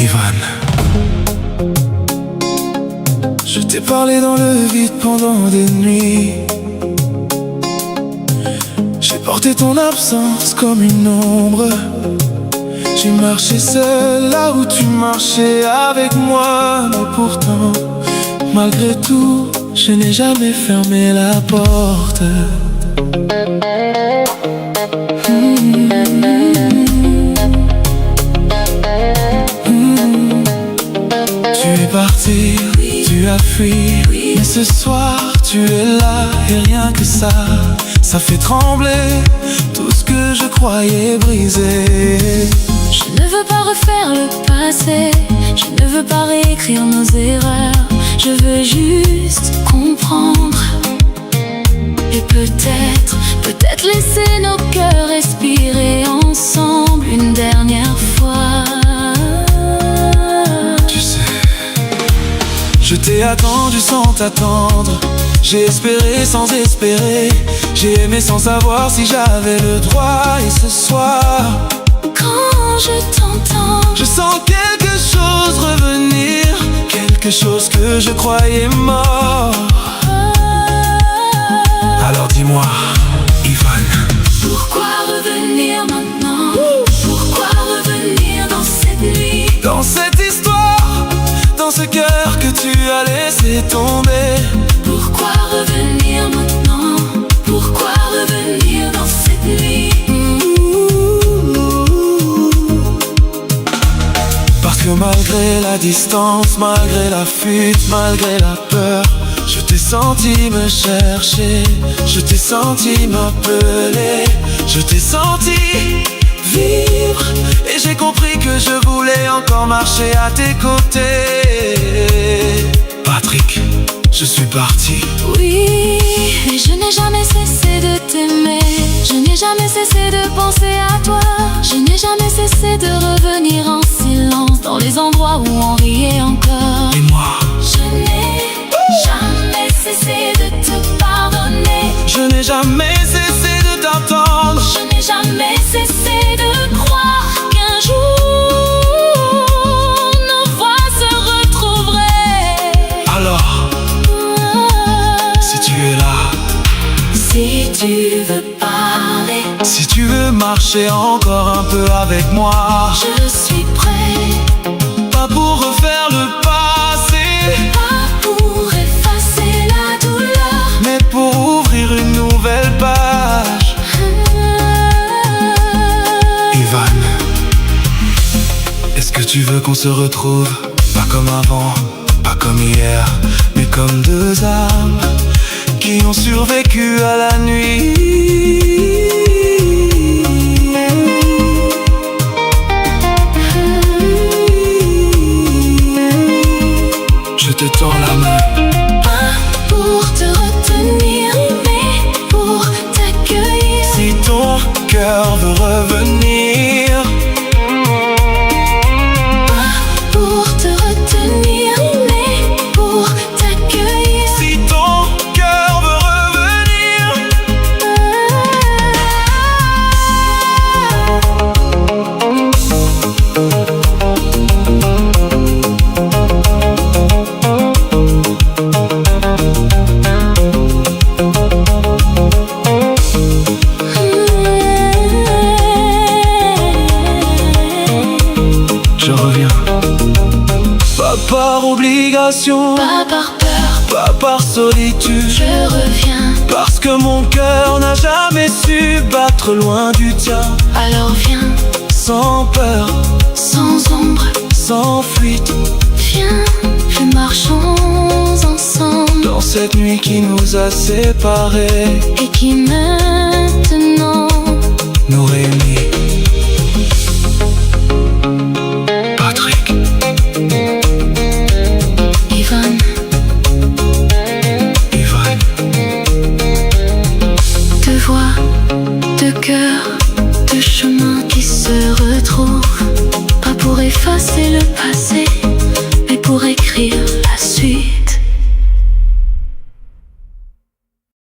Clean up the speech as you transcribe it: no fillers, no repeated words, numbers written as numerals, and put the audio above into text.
Ivan. Je t'ai parlé dans le vide pendant des nuits. J'ai porté ton absence comme une ombre. J'ai marché seul là où tu marchais avec moi. Mais pourtant, malgré tout, je n'ai jamais fermé la porte. Tu es parti, tu as fui, mais ce soir tu es là et rien que ça, ça fait trembler tout ce que je croyais brisé. Je ne veux pas refaire le passé, je ne veux pas réécrire nos erreurs. Je veux juste comprendre et peut-être laisser nos cœurs respirer ensemble une dernière fois. Tu sais, je t'ai attendu sans t'attendre. J'ai espéré sans espérer. J'ai aimé sans savoir si j'avais le droit. Et ce soir, quand je t'entends, je sens quelque chose revenir, quelque chose que je croyais mort. Alors dis-moi, Ivan, pourquoi revenir maintenant? Pourquoi revenir dans cette nuit? dans cette histoire, dans ce cœur que tu as laissé tomber. Pourquoi revenir maintenant? Pourquoi revenir dans cette nuit? Parce que malgré la distance, malgré la fuite, malgré la peur, je t'ai senti me chercher, je t'ai senti m'appeler, je t'ai senti vivre. Et j'ai compris que je voulais encore marcher à tes côtés. Patrick, je suis parti. Oui, et je n'ai jamais cessé de t'aimer. Je n'ai jamais cessé de penser à toi. Je n'ai jamais cessé de revenir en silence dans les endroits où on riait encore. Et moi, je n'ai jamais cessé de te pardonner. je n'ai jamais cessé de t'attendre. Je n'ai jamais cessé de croire qu'un jour nos voix se retrouveraient. Alors, si tu es là, si tu veux parler, si tu veux marcher encore un peu avec moi, je suis prêt. pas pour refaire le passé, Pas pour effacer la douleur, mais pour ouvrir une nouvelle page. Ivan, est-ce que tu veux qu'on se retrouve? Pas comme avant, pas comme hier, mais comme deux âmes qui ont survécu à la nuit. Je te tends la main. pas pour te retenir, mais pour t'accueillir. Si ton cœur veut revenir, Pas pour te retenir, mais pour t'accueillir. si ton cœur veut revenir, je reviens. Pas par obligation, Pas par peur, pas par solitude, je reviens. parce que mon cœur n'a jamais su battre loin du tien. Alors viens, Sans peur, sans ombre, sans fuite, viens, et marchons ensemble. dans cette nuit qui nous a séparés, Et qui maintenant nous réunit.